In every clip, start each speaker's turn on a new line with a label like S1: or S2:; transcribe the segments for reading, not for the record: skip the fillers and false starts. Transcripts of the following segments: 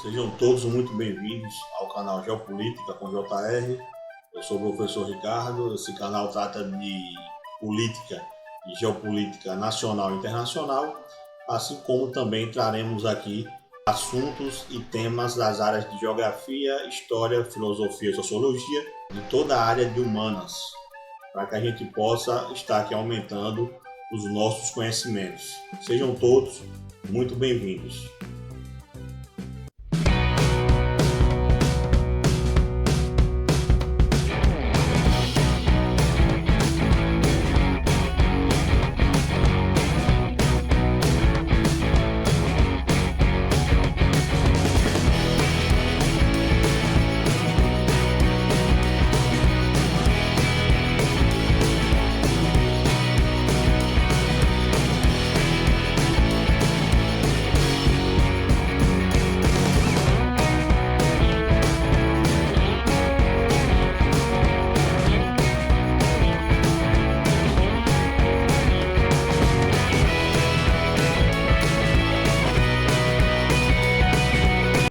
S1: Sejam todos muito bem-vindos ao canal Geopolítica com JR. Eu sou o professor Ricardo. Esse canal trata de política e geopolítica nacional e internacional, assim como também traremos aqui assuntos e temas das áreas de geografia, história, filosofia e sociologia, de toda a área de humanas, para que a gente possa estar aqui aumentando os nossos conhecimentos. Sejam todos muito bem-vindos.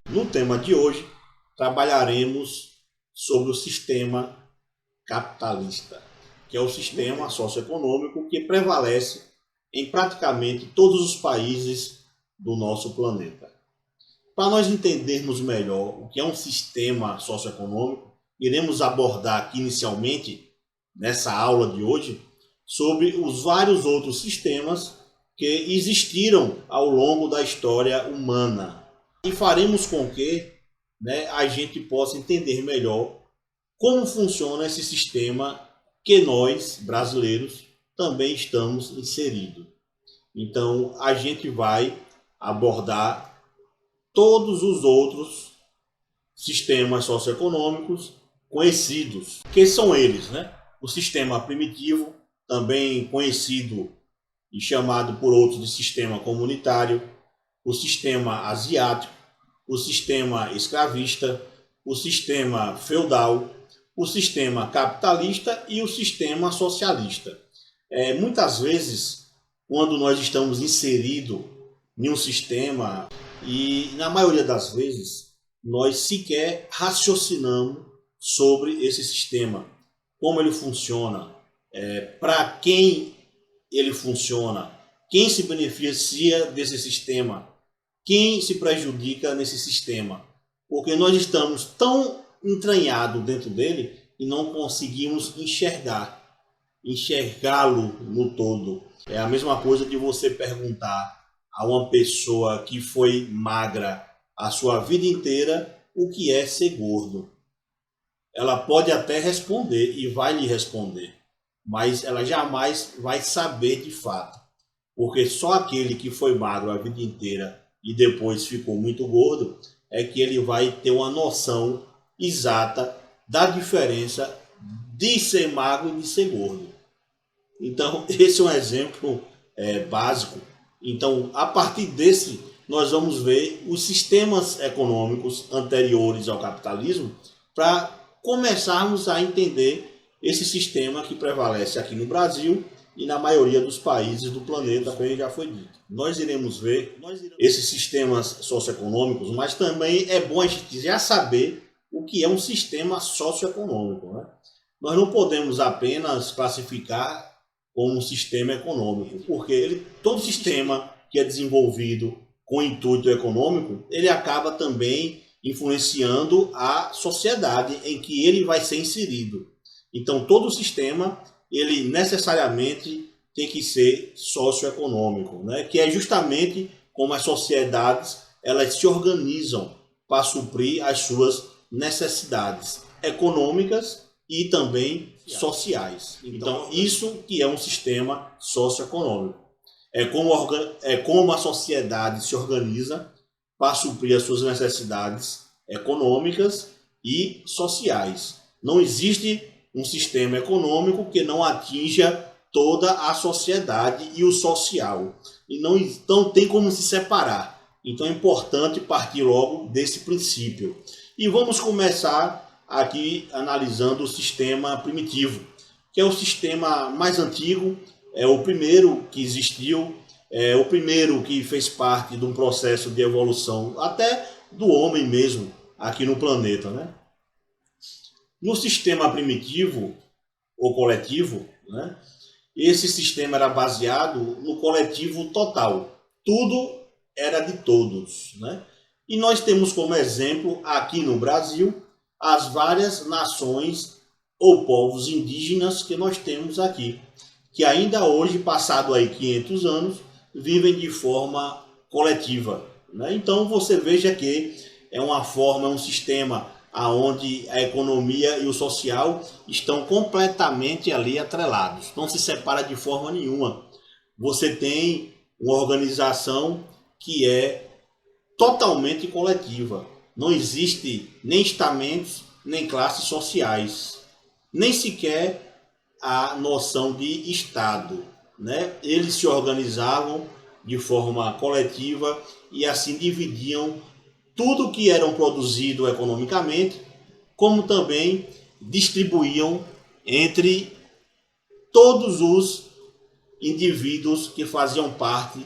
S1: No tema de hoje, trabalharemos sobre o sistema capitalista, que é o sistema socioeconômico que prevalece em praticamente todos os países do nosso planeta. Para nós entendermos melhor o que é um sistema socioeconômico, iremos abordar aqui inicialmente, nessa aula de hoje, sobre os vários outros sistemas que existiram ao longo da história humana. E faremos com que a gente possa entender melhor como funciona esse sistema que nós, brasileiros, também estamos inseridos. Então, a gente vai abordar todos os outros sistemas socioeconômicos conhecidos, que são eles, o sistema primitivo, também conhecido e chamado por outros de sistema comunitário, o sistema asiático, o sistema escravista, o sistema feudal, o sistema capitalista e o sistema socialista. Muitas vezes, quando nós estamos inseridos em um sistema, e na maioria das vezes, nós sequer raciocinamos sobre esse sistema, como ele funciona, para quem ele funciona, quem se beneficia desse sistema, quem se prejudica nesse sistema, porque nós estamos tão entranhados dentro dele e não conseguimos enxergá-lo no todo. É a mesma coisa de você perguntar a uma pessoa que foi magra a sua vida inteira o que é ser gordo. Ela pode até responder e vai lhe responder, mas ela jamais vai saber de fato, porque só aquele que foi magro a vida inteira e depois ficou muito gordo, é que ele vai ter uma noção exata da diferença de ser magro e de ser gordo. Então, esse é um exemplo básico. Então, a partir desse, nós vamos ver os sistemas econômicos anteriores ao capitalismo para começarmos a entender esse sistema que prevalece aqui no Brasil e na maioria dos países do planeta, como já foi dito. Nós iremos ver esses sistemas socioeconômicos, mas também é bom a gente já saber o que é um sistema socioeconômico. Nós não podemos apenas classificar como um sistema econômico, porque todo sistema que é desenvolvido com intuito econômico, ele acaba também influenciando a sociedade em que ele vai ser inserido. Então, todo sistema ele necessariamente tem que ser socioeconômico, que é justamente como as sociedades elas se organizam para suprir as suas necessidades econômicas e também sociais. Então, isso que é um sistema socioeconômico. É como a sociedade se organiza para suprir as suas necessidades econômicas e sociais. Não existe um sistema econômico que não atinja toda a sociedade e o social. E não tem como se separar. Então é importante partir logo desse princípio. E vamos começar aqui analisando o sistema primitivo, que é o sistema mais antigo, é o primeiro que existiu, é o primeiro que fez parte de um processo de evolução até do homem mesmo aqui no planeta, né? No sistema primitivo ou coletivo, né, esse sistema era baseado no coletivo total. Tudo era de todos, né? E nós temos como exemplo aqui no Brasil as várias nações ou povos indígenas que nós temos aqui, que ainda hoje, passado aí 500 anos, vivem de forma coletiva, né? Então você veja que é uma forma, é um sistema aonde a economia e o social estão completamente ali atrelados. Não se separa de forma nenhuma. Você tem uma organização que é totalmente coletiva. Não existe nem estamentos, nem classes sociais, nem sequer a noção de Estado, né? Eles se organizavam de forma coletiva e assim dividiam tudo que eram produzido economicamente, como também distribuíam entre todos os indivíduos que faziam parte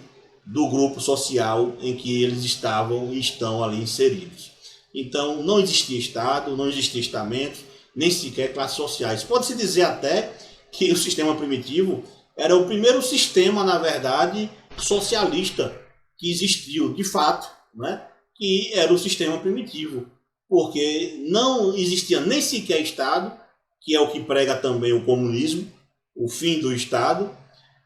S1: do grupo social em que eles estavam e estão ali inseridos. Então não existia Estado, não existia estamento, nem sequer classes sociais. Pode-se dizer até que o sistema primitivo era o primeiro sistema, na verdade, socialista que existiu de fato, né? Que era o sistema primitivo, porque não existia nem sequer Estado, que é o que prega também o comunismo, o fim do Estado,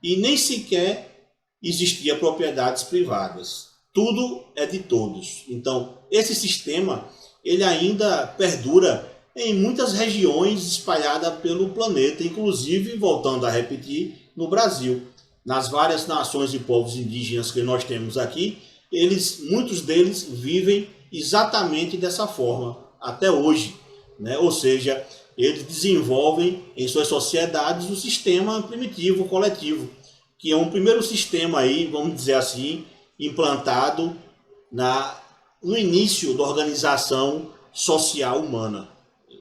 S1: e nem sequer existia propriedades privadas. Tudo é de todos. Então, esse sistema ele ainda perdura em muitas regiões espalhadas pelo planeta, inclusive, voltando a repetir, no Brasil. Nas várias nações e povos indígenas que nós temos aqui, muitos deles vivem exatamente dessa forma, até hoje, né? Ou seja, eles desenvolvem em suas sociedades o sistema primitivo coletivo, que é um primeiro sistema aí, vamos dizer assim, implantado no início da organização social humana.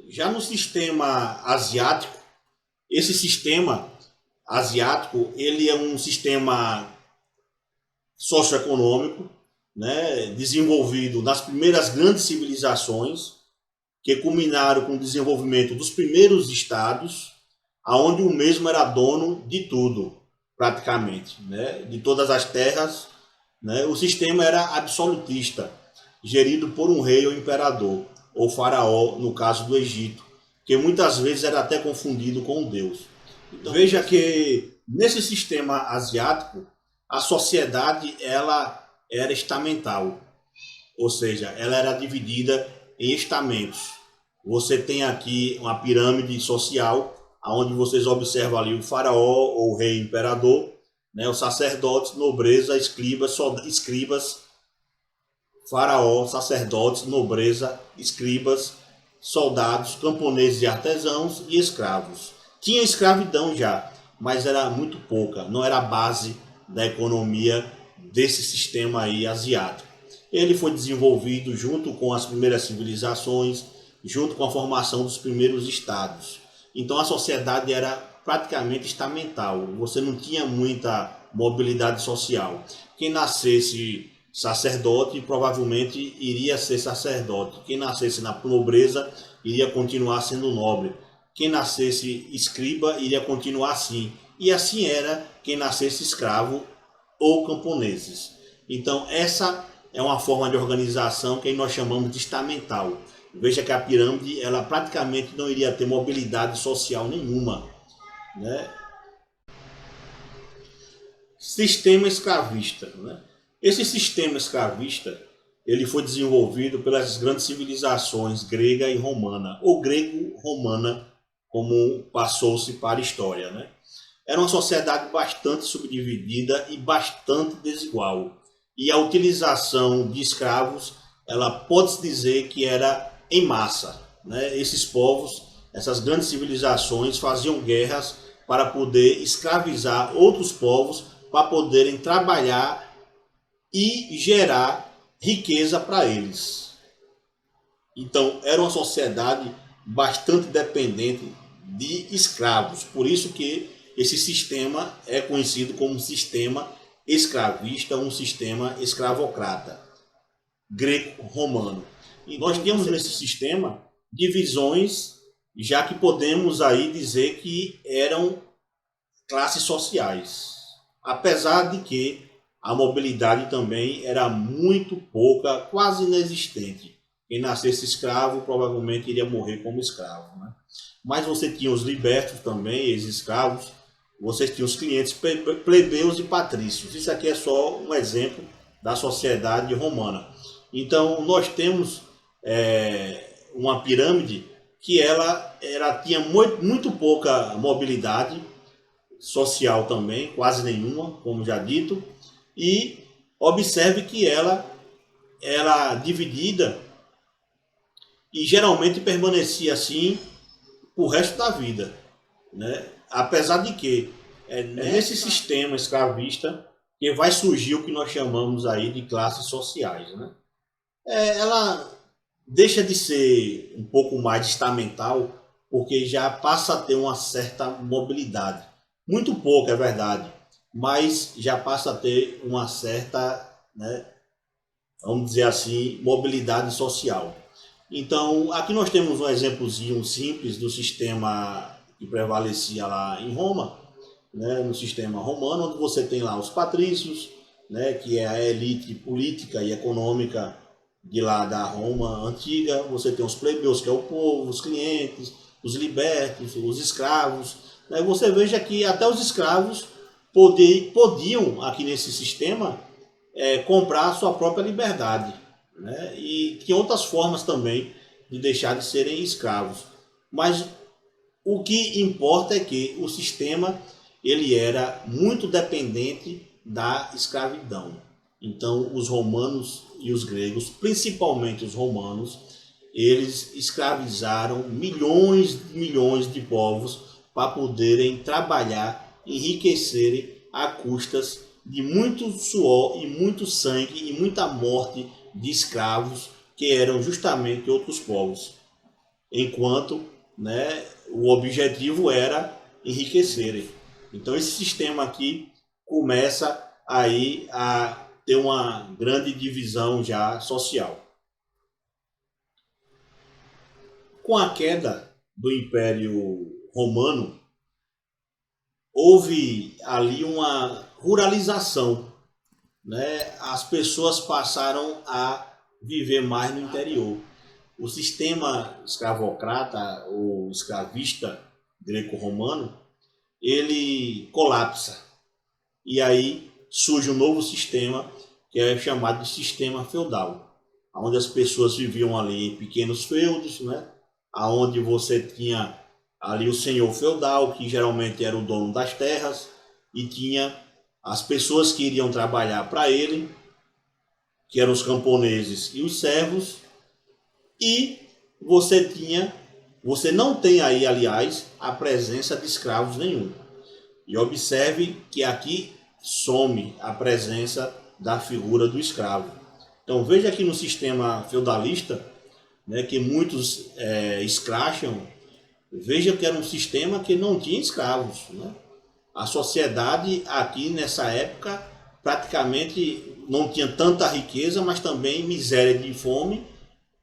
S1: Já no sistema asiático, esse sistema asiático ele é um sistema socioeconômico, né, desenvolvido nas primeiras grandes civilizações, que culminaram com o desenvolvimento dos primeiros estados, aonde o mesmo era dono de tudo, praticamente, né, de todas as terras, né. O sistema era absolutista, gerido por um rei ou imperador, ou faraó, no caso do Egito, que muitas vezes era até confundido com um deus. Então, veja que nesse sistema asiático, a sociedade ela era estamental, ou seja, ela era dividida em estamentos. Você tem aqui uma pirâmide social, onde vocês observam ali o faraó ou o rei imperador, né, os sacerdotes, nobreza, escribas, faraó, sacerdotes, nobreza, escribas, soldados, camponeses e artesãos e escravos. Tinha escravidão já, mas era muito pouca, não era a base da economia desse sistema aí asiático. Ele foi desenvolvido junto com as primeiras civilizações, junto com a formação dos primeiros estados. Então a sociedade era praticamente estamental, você não tinha muita mobilidade social. Quem nascesse sacerdote provavelmente iria ser sacerdote, quem nascesse na nobreza iria continuar sendo nobre, quem nascesse escriba iria continuar assim, e assim era quem nascesse escravo ou camponeses. Então essa é uma forma de organização que nós chamamos de estamental. Veja que a pirâmide ela praticamente não iria ter mobilidade social nenhuma, né? Sistema escravista, né? Esse sistema escravista ele foi desenvolvido pelas grandes civilizações grega e romana, ou grego-romana, como passou-se para a história, né? Era uma sociedade bastante subdividida e bastante desigual. E a utilização de escravos, ela pode-se dizer que era em massa, né? Esses povos, essas grandes civilizações faziam guerras para poder escravizar outros povos, para poderem trabalhar e gerar riqueza para eles. Então, era uma sociedade bastante dependente de escravos. Por isso que esse sistema é conhecido como sistema escravista, um sistema escravocrata. greco-romano. E nós temos nesse sistema divisões, já que podemos aí dizer que eram classes sociais. Apesar de que a mobilidade também era muito pouca, quase inexistente. Quem nascesse escravo provavelmente iria morrer como escravo, né? Mas você tinha os libertos também, ex-escravos, você tinha os clientes plebeus e patrícios. Isso aqui é só um exemplo da sociedade romana. Então nós temos uma pirâmide que ela tinha muito pouca mobilidade social também, quase nenhuma, como já dito, e observe que ela era dividida e geralmente permanecia assim o resto da vida, né? Apesar de que nesse sistema escravista que vai surgir o que nós chamamos aí de classes sociais, né? Ela deixa de ser um pouco mais estamental porque já passa a ter uma certa mobilidade. Muito pouco, é verdade, mas já passa a ter uma certa, né, vamos dizer assim, mobilidade social. Então, aqui nós temos um exemplozinho simples do sistema que prevalecia lá em Roma, né, no sistema romano, onde você tem lá os patrícios, né, que é a elite política e econômica de lá da Roma antiga. Você tem os plebeus, que é o povo, os clientes, os libertos, os escravos. Né. Você veja que até os escravos podiam, aqui nesse sistema, comprar a sua própria liberdade, né? E tinha outras formas também de deixar de serem escravos. Mas o que importa é que o sistema ele era muito dependente da escravidão. Então os romanos e os gregos, principalmente os romanos, eles escravizaram milhões de povos para poderem trabalhar, enriquecerem a custas de muito suor e muito sangue e muita morte de escravos que eram justamente outros povos, enquanto, né, o objetivo era enriquecerem. Então esse sistema aqui começa aí a ter uma grande divisão já social. Com a queda do Império Romano, houve ali uma ruralização, né? As pessoas passaram a viver mais no interior. O sistema escravocrata ou escravista greco-romano, ele colapsa. E aí surge um novo sistema que é chamado de sistema feudal, onde as pessoas viviam ali em pequenos feudos, né? Onde você tinha ali o senhor feudal, que geralmente era o dono das terras, e tinha as pessoas que iriam trabalhar para ele, que eram os camponeses e os servos, e você não tem aí, aliás, a presença de escravos nenhum. E observe que aqui some a presença da figura do escravo. Então veja que no sistema feudalista, né, que muitos escracham, veja que era um sistema que não tinha escravos, né? A sociedade aqui nessa época praticamente não tinha tanta riqueza, mas também miséria de fome,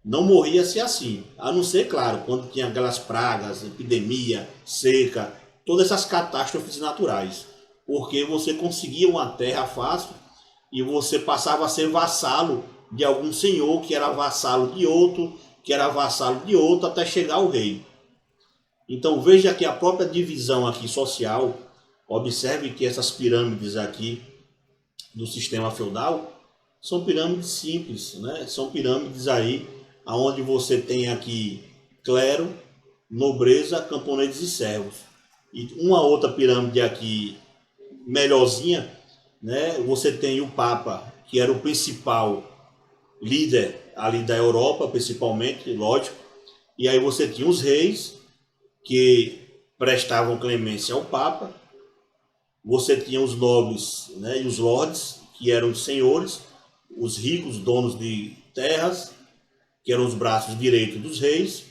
S1: não morria-se assim. A não ser, claro, quando tinha aquelas pragas, epidemia, seca, todas essas catástrofes naturais. Porque você conseguia uma terra fácil e você passava a ser vassalo de algum senhor que era vassalo de outro, que era vassalo de outro, até chegar ao rei. Então veja que a própria divisão aqui social, observe que essas pirâmides aqui do sistema feudal são pirâmides simples, né? São pirâmides aí onde você tem aqui clero, nobreza, camponeses e servos. E uma outra pirâmide aqui melhorzinha, né? Você tem o Papa, que era o principal líder ali da Europa, principalmente, lógico. E aí você tinha os reis, que prestavam clemência ao Papa. Você tinha os nobres, né, e os lordes, que eram os senhores, os ricos, donos de terras, que eram os braços direitos dos reis.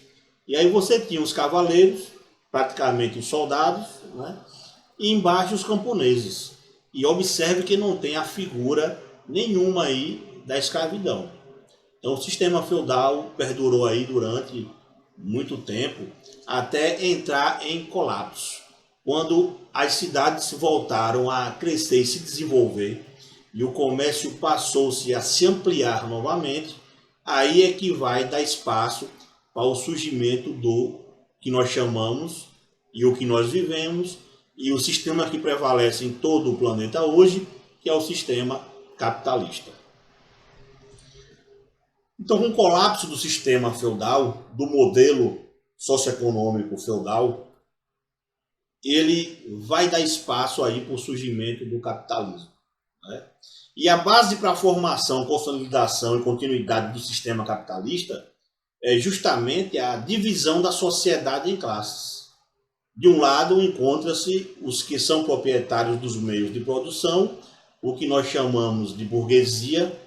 S1: E aí você tinha os cavaleiros, praticamente os soldados, né, e embaixo os camponeses. E observe que não tem a figura nenhuma aí da escravidão. Então o sistema feudal perdurou aí durante muito tempo até entrar em colapso. Quando as cidades voltaram a crescer e se desenvolver e o comércio passou-se a se ampliar novamente, aí é que vai dar espaço para o surgimento do que nós chamamos e o que nós vivemos e o sistema que prevalece em todo o planeta hoje, que é o sistema capitalista. Então, com o colapso do sistema feudal, do modelo socioeconômico feudal, ele vai dar espaço aí para o surgimento do capitalismo, né? E a base para a formação, consolidação e continuidade do sistema capitalista é justamente a divisão da sociedade em classes. De um lado, encontra-se os que são proprietários dos meios de produção, o que nós chamamos de burguesia,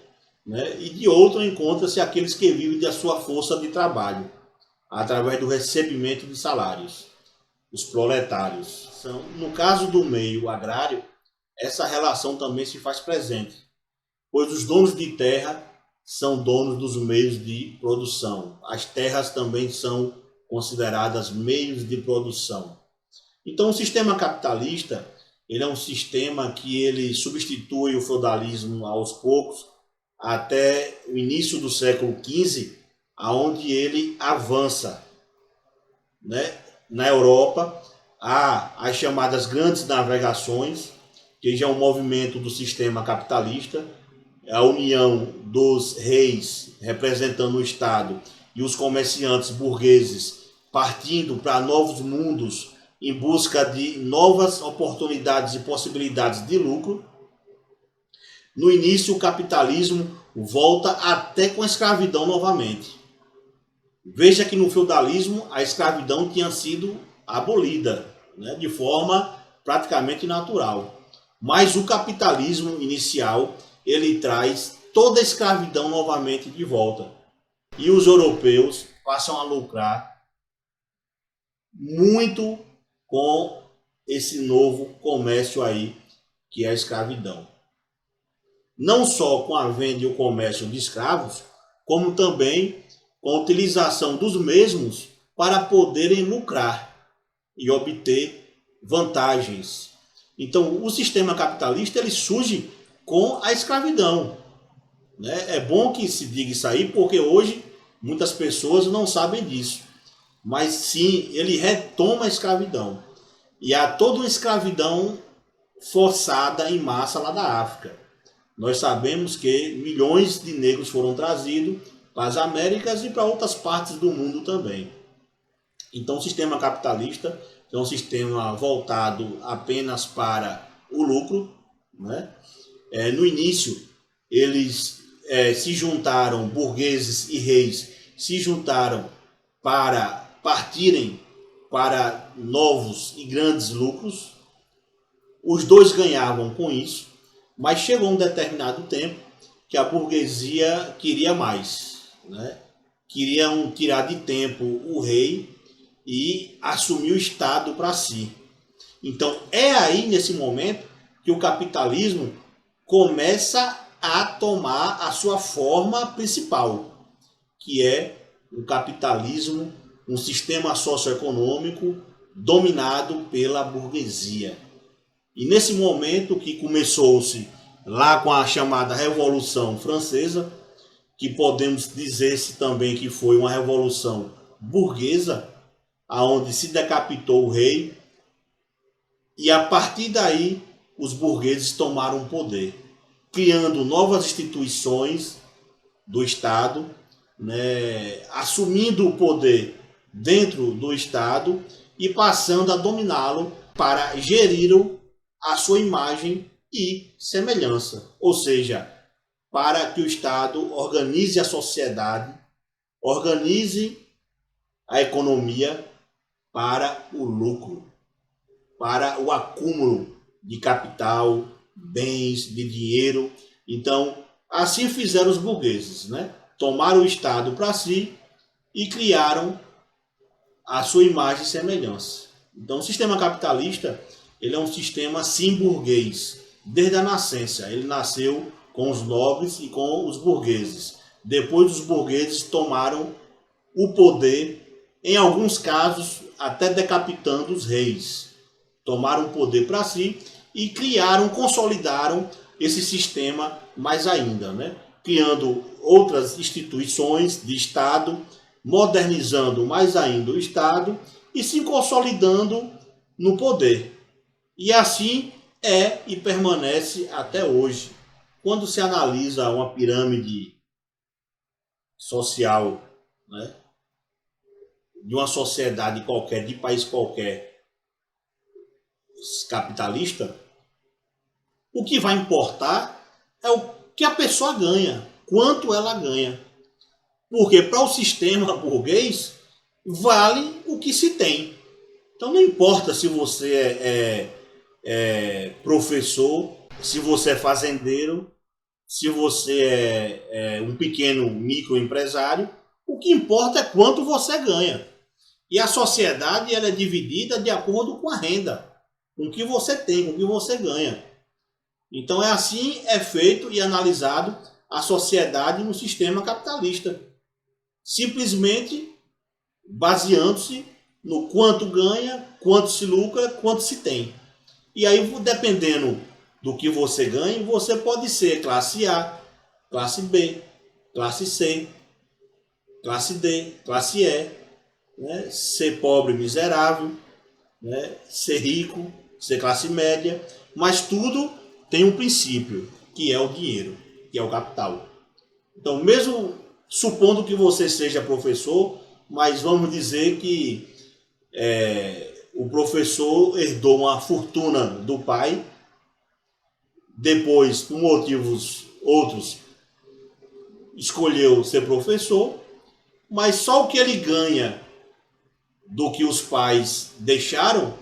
S1: né? E de outro, encontra-se aqueles que vivem da sua força de trabalho, através do recebimento de salários, os proletários. No caso do meio agrário, essa relação também se faz presente, pois os donos de terra são donos dos meios de produção. As terras também são consideradas meios de produção. Então, o sistema capitalista, ele é um sistema que ele substitui o feudalismo aos poucos, até o início do século XV, aonde ele avança, né? Na Europa, há as chamadas grandes navegações, que já é um movimento do sistema capitalista, a união dos reis representando o Estado e os comerciantes burgueses partindo para novos mundos em busca de novas oportunidades e possibilidades de lucro. No início, o capitalismo volta até com a escravidão novamente. Veja que no feudalismo a escravidão tinha sido abolida, né, de forma praticamente natural. Mas o capitalismo inicial, ele traz toda a escravidão novamente de volta. E os europeus passam a lucrar muito com esse novo comércio aí, que é a escravidão. Não só com a venda e o comércio de escravos, como também com a utilização dos mesmos para poderem lucrar e obter vantagens. Então, o sistema capitalista ele surge com a escravidão, né? É bom que se diga isso aí, porque hoje muitas pessoas não sabem disso. Mas sim, ele retoma a escravidão. E há toda uma escravidão forçada em massa lá da África. Nós sabemos que milhões de negros foram trazidos para as Américas e para outras partes do mundo também. Então o sistema capitalista é um sistema voltado apenas para o lucro, né? No início, eles se juntaram, burgueses e reis se juntaram para partirem para novos e grandes lucros. Os dois ganhavam com isso, mas chegou um determinado tempo que a burguesia queria mais, né? Queriam tirar de tempo o rei e assumir o Estado para si. Então é aí, nesse momento, que o capitalismo começa a tomar a sua forma principal, que é o capitalismo, um sistema socioeconômico dominado pela burguesia. E nesse momento que começou-se lá com a chamada Revolução Francesa, que podemos dizer-se também que foi uma revolução burguesa, aonde se decapitou o rei, e a partir daí os burgueses tomaram o poder, criando novas instituições do Estado, né, assumindo o poder dentro do Estado e passando a dominá-lo para gerir a sua imagem e semelhança. Ou seja, para que o Estado organize a sociedade, organize a economia para o lucro, para o acúmulo de capital, bens, de dinheiro. Então, assim fizeram os burgueses, né? Tomaram o Estado para si e criaram a sua imagem e semelhança. Então, o sistema capitalista, ele é um sistema sim burguês, desde a nascença. Ele nasceu com os nobres e com os burgueses. depois os burgueses tomaram o poder, em alguns casos até decapitando os reis. Tomaram o poder para si e criaram, consolidaram esse sistema mais ainda, né? Criando outras instituições de Estado, modernizando mais ainda o Estado e se consolidando no poder. E assim é e permanece até hoje. Quando se analisa uma pirâmide social, né, de uma sociedade qualquer, de país qualquer capitalista, o que vai importar é o que a pessoa ganha, quanto ela ganha. Porque para o sistema burguês, vale o que se tem. Então não importa se você é professor, se você é fazendeiro, se você é um pequeno microempresário, o que importa é quanto você ganha. E a sociedade ela é dividida de acordo com a renda, com o que você tem, com o que você ganha. Então é assim é feito e analisado a sociedade no sistema capitalista. Simplesmente baseando-se no quanto ganha, quanto se lucra, quanto se tem. E aí, dependendo do que você ganha, você pode ser classe A, classe B, classe C, classe D, classe E, né? Ser pobre, miserável, né? Ser rico, ser classe média, mas tudo tem um princípio, que é o dinheiro, que é o capital. Então, mesmo supondo que você seja professor, mas vamos dizer que o professor herdou uma fortuna do pai, depois, por motivos outros, escolheu ser professor, mas só o que ele ganha do que os pais deixaram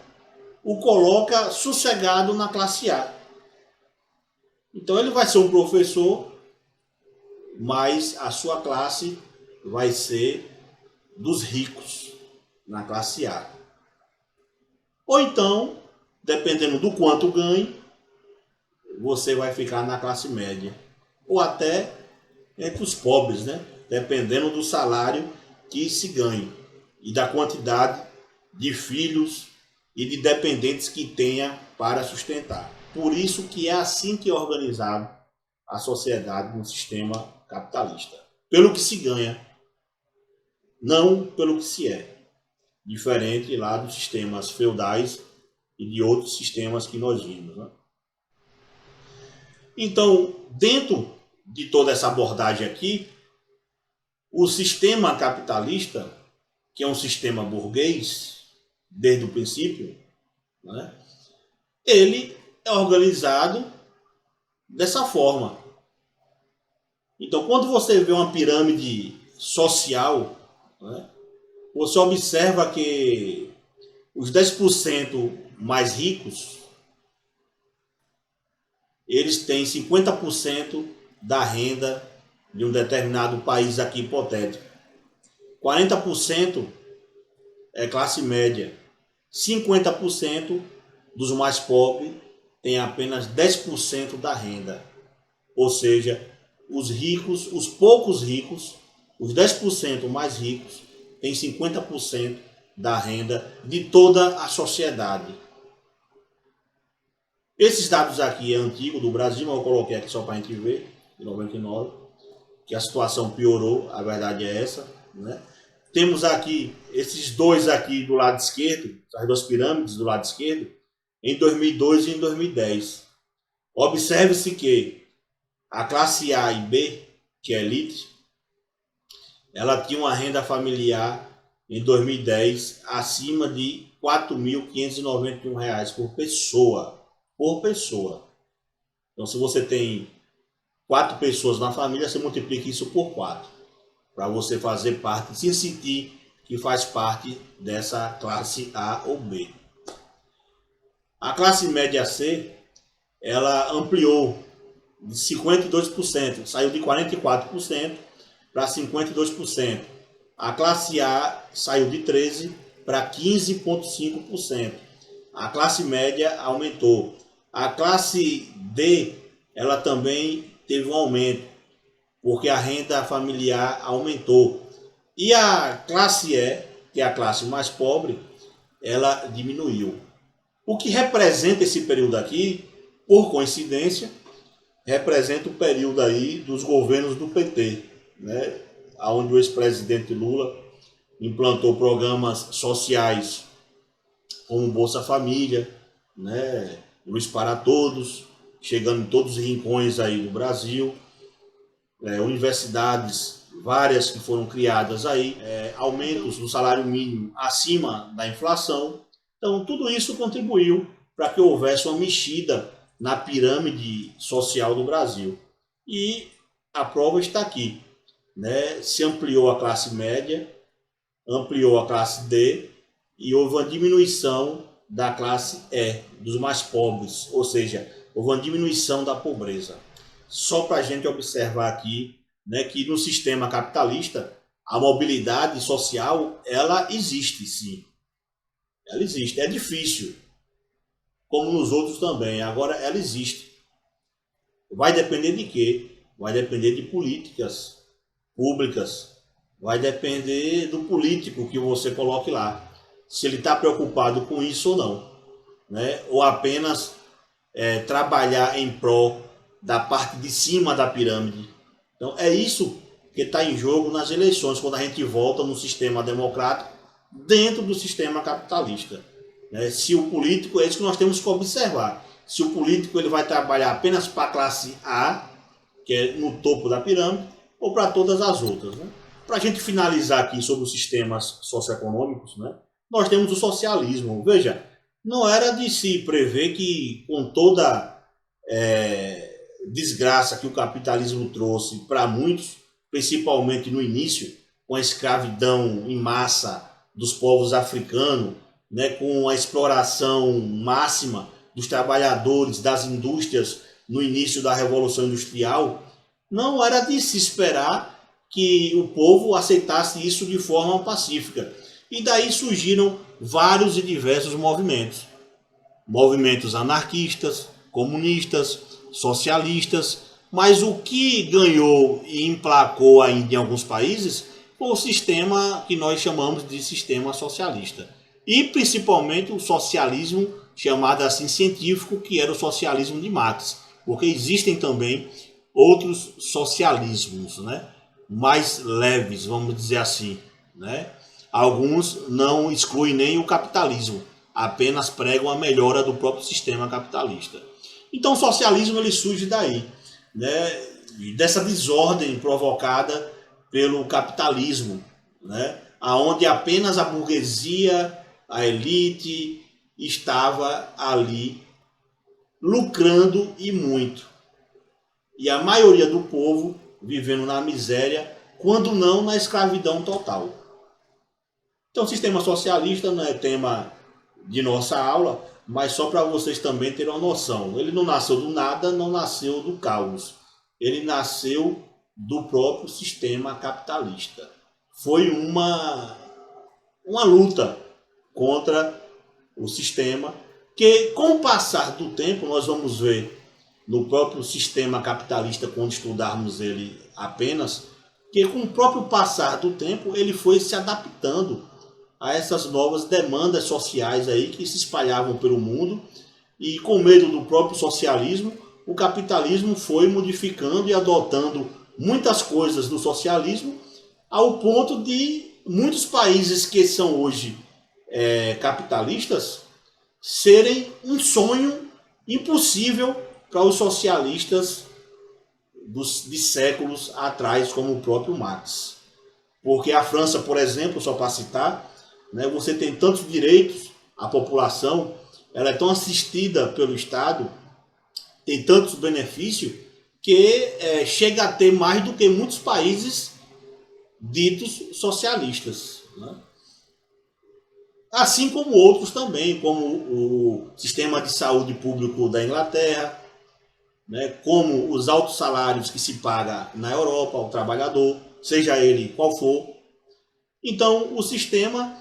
S1: o coloca sossegado na classe A. Então ele vai ser um professor, mas a sua classe vai ser dos ricos, na classe A. Ou então, dependendo do quanto ganhe, você vai ficar na classe média. Ou até entre os pobres, né? Dependendo do salário que se ganhe e da quantidade de filhos e de dependentes que tenha para sustentar. Por isso que é assim que é organizado a sociedade no sistema capitalista. Pelo que se ganha, não pelo que se é. Diferente lá dos sistemas feudais e de outros sistemas que nós vimos, né? Então, dentro de toda essa abordagem aqui, o sistema capitalista, que é um sistema burguês, desde o princípio, né, ele é organizado dessa forma. Então, quando você vê uma pirâmide social, né, você observa que os 10% mais ricos, eles têm 50% da renda de um determinado país aqui hipotético. 40% é classe média. 50% dos mais pobres têm apenas 10% da renda. Ou seja, os ricos, os poucos ricos, os 10% mais ricos, têm 50% da renda de toda a sociedade. Esses dados aqui é antigo do Brasil, mas eu coloquei aqui só para a gente ver, de 99, que a situação piorou, a verdade é essa, né? Temos aqui esses dois aqui do lado esquerdo, as duas pirâmides do lado esquerdo, em 2002 e em 2010. Observe-se que a classe A e B, que é elite, ela tinha uma renda familiar em 2010 acima de R$ 4.591 por pessoa. Por pessoa. Então, se você tem 4 pessoas na família, você multiplica isso por 4. Para você fazer parte, se sentir que faz parte dessa classe A ou B. A classe média C, ela ampliou de 52%, saiu de 44% para 52%. A classe A saiu de 13% para 15,5%. A classe média aumentou. A classe D, ela também teve um aumento, porque a renda familiar aumentou. E a classe E, que é a classe mais pobre, ela diminuiu. O que representa esse período aqui, por coincidência, representa o período aí dos governos do PT, né? Onde o ex-presidente Lula implantou programas sociais como Bolsa Família, né? Luz para Todos, chegando em todos os rincões aí do Brasil, universidades várias que foram criadas aí, aumentos do salário mínimo acima da inflação. Então, tudo isso contribuiu para que houvesse uma mexida na pirâmide social do Brasil. E a prova está aqui, né? Se ampliou a classe média, ampliou a classe D e houve uma diminuição da classe E, dos mais pobres, ou seja, houve uma diminuição da pobreza. Só para a gente observar aqui, né, que no sistema capitalista a mobilidade social ela existe, sim. Ela existe, é difícil, como nos outros também. Agora ela existe. Vai depender de quê? Vai depender de políticas públicas. Vai depender do político que você coloque lá. Se ele está preocupado com isso ou não, né? Ou apenas trabalhar em prol da parte de cima da pirâmide. Então é isso que está em jogo nas eleições, quando a gente volta no sistema democrático dentro do sistema capitalista. Se o político, é isso que nós temos que observar, se o político ele vai trabalhar apenas para a classe A, que é no topo da pirâmide, ou para todas as outras, né? Para a gente finalizar aqui sobre os sistemas socioeconômicos, né, nós temos o socialismo. Veja, não era de se prever que com toda desgraça que o capitalismo trouxe para muitos, principalmente no início, com a escravidão em massa dos povos africanos, né, com a exploração máxima dos trabalhadores das indústrias no início da Revolução Industrial, não era de se esperar que o povo aceitasse isso de forma pacífica. E daí surgiram vários e diversos movimentos. Movimentos anarquistas, comunistas, socialistas, mas o que ganhou e emplacou ainda em alguns países foi o sistema que nós chamamos de sistema socialista. E principalmente o socialismo chamado assim científico, que era o socialismo de Marx, porque existem também outros socialismos, né, mais leves, vamos dizer assim, né? Alguns não excluem nem o capitalismo, apenas pregam a melhora do próprio sistema capitalista. Então o socialismo ele surge daí, né, dessa desordem provocada pelo capitalismo, né, onde apenas a burguesia, a elite estava ali lucrando e muito. E a maioria do povo vivendo na miséria, quando não na escravidão total. Então o sistema socialista não é tema de nossa aula, mas só para vocês também terem uma noção. Ele não nasceu do nada, não nasceu do caos. Ele nasceu do próprio sistema capitalista. Foi uma luta contra o sistema que, com o passar do tempo, nós vamos ver no próprio sistema capitalista, quando estudarmos ele apenas, que com o próprio passar do tempo ele foi se adaptando a essas novas demandas sociais aí que se espalhavam pelo mundo, e com medo do próprio socialismo, o capitalismo foi modificando e adotando muitas coisas do socialismo, ao ponto de muitos países que são hoje capitalistas serem um sonho impossível para os socialistas de séculos atrás, como o próprio Marx. Porque a França, por exemplo, só para citar, né, você tem tantos direitos, a população ela é tão assistida pelo Estado, tem tantos benefícios, que chega a ter mais do que muitos países ditos socialistas, né? Assim como outros também, como o sistema de saúde público da Inglaterra, né, como os altos salários que se paga na Europa ao trabalhador, seja ele qual for. Então o sistema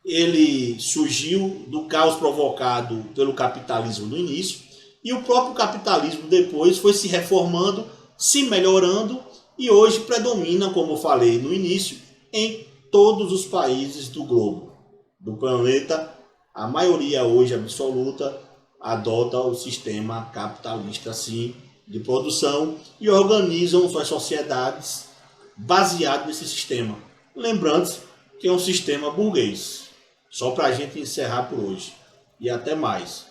S1: ele surgiu do caos provocado pelo capitalismo no início, e o próprio capitalismo depois foi se reformando, se melhorando e hoje predomina, como eu falei no início, em todos os países do globo, do planeta. A maioria hoje absoluta adota o sistema capitalista assim, de produção e organizam suas sociedades baseado nesse sistema. Lembrando que é um sistema burguês. Só para a gente encerrar por hoje. E até mais.